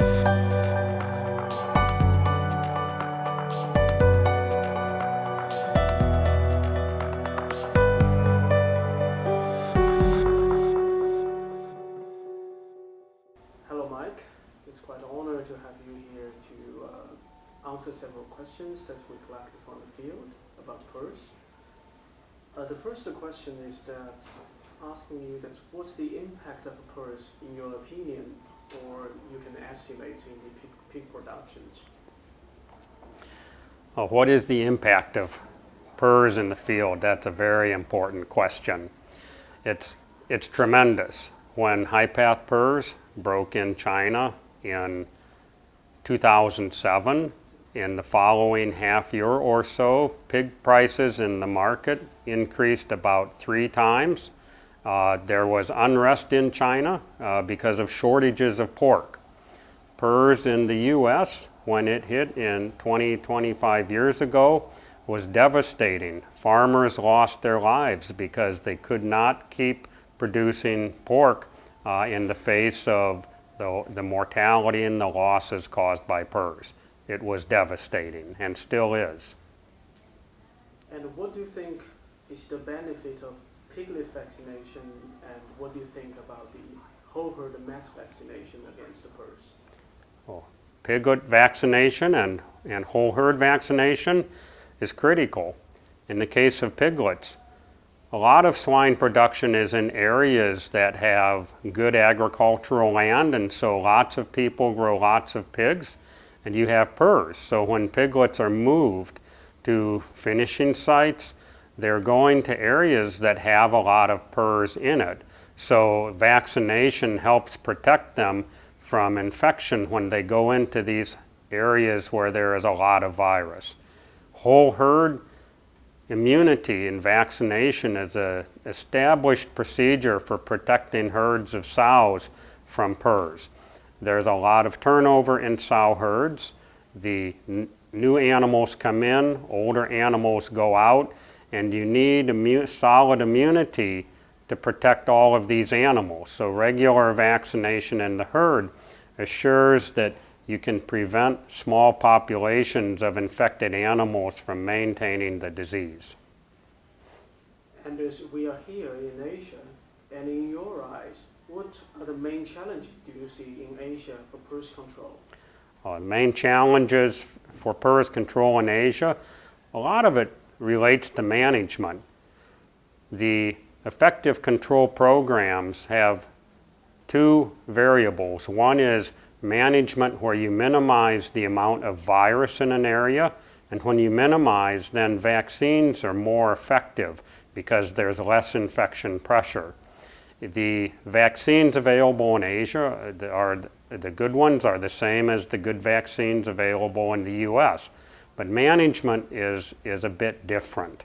Hello, Mike. It's quite an honor to have you here to answer several questions that we collected from the field about PRRS. The first question is that asking you that what's the impact of PRRS in your opinion, or you can estimate in the pig productions? What is the impact of PRRS in the field? That's a very important question. It's tremendous. When high-path PRRS broke in China in 2007, in the following half year or so, pig prices in the market increased about 3 times. There was unrest in China because of shortages of pork. PRRS in the US, when it hit in 25 years ago, was devastating. Farmers lost their lives because they could not keep producing pork in the face of the mortality and the losses caused by PRRS. It was devastating and still is. And what do you think is the benefit of piglet vaccination, and what do you think about the whole herd mass vaccination against the PRRS? Well, piglet vaccination and whole herd vaccination is critical. In the case of piglets, a lot of swine production is in areas that have good agricultural land, and so lots of people grow lots of pigs, and you have PRRS. So when piglets are moved to finishing sites, they're going to areas that have a lot of PRRS in it. So vaccination helps protect them from infection when they go into these areas where there is a lot of virus. Whole herd immunity and vaccination is an established procedure for protecting herds of sows from PRRS. There's a lot of turnover in sow herds. The new animals come in, older animals go out, and you need solid immunity to protect all of these animals. So regular vaccination in the herd assures that you can prevent small populations of infected animals from maintaining the disease. And as we are here in Asia, and in your eyes, what are the main challenges do you see in Asia for PRRS control? The main challenges for PRRS control in Asia, a lot of it relates to management. The effective control programs have 2 variables. One is management, where you minimize the amount of virus in an area, and when you minimize, then vaccines are more effective because there's less infection pressure. The vaccines available in Asia the good ones are the same as the good vaccines available in the US, but management is a bit different.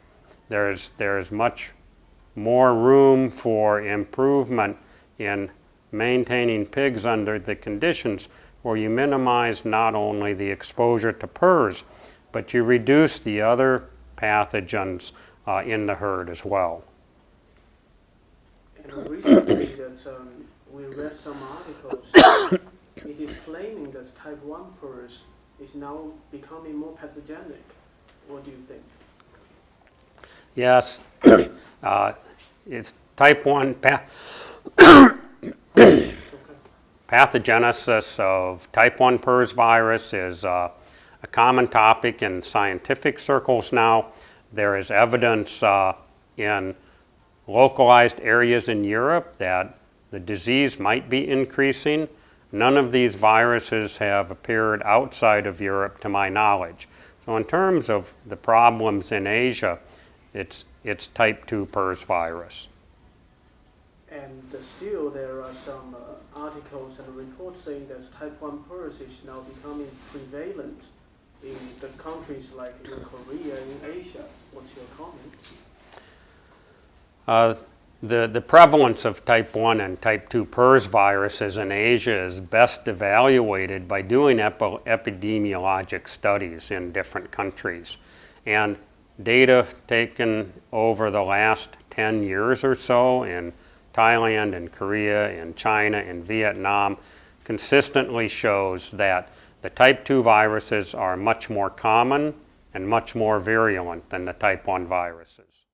There's much more room for improvement in maintaining pigs under the conditions where you minimize not only the exposure to PRRS, but you reduce the other pathogens in the herd as well. And recently we read some articles. It is claiming that type 1 PRRS is now becoming more pathogenic. What do you think? Yes, it's type 1 pathogenesis of type 1 PRRS virus is a common topic in scientific circles now. There is evidence in localized areas in Europe that the disease might be increasing. None of these viruses have appeared outside of Europe to my knowledge. So in terms of the problems in Asia, it's type 2 PRRS virus. And still there are some articles and reports saying that type 1 PRRS is now becoming prevalent in the countries like in Korea, in Asia. What's your comment? The prevalence of type 1 and type 2 PRRS viruses in Asia is best evaluated by doing epidemiologic studies in different countries. And data taken over the last 10 years or so in Thailand and Korea and China and Vietnam consistently shows that the type 2 viruses are much more common and much more virulent than the type 1 viruses.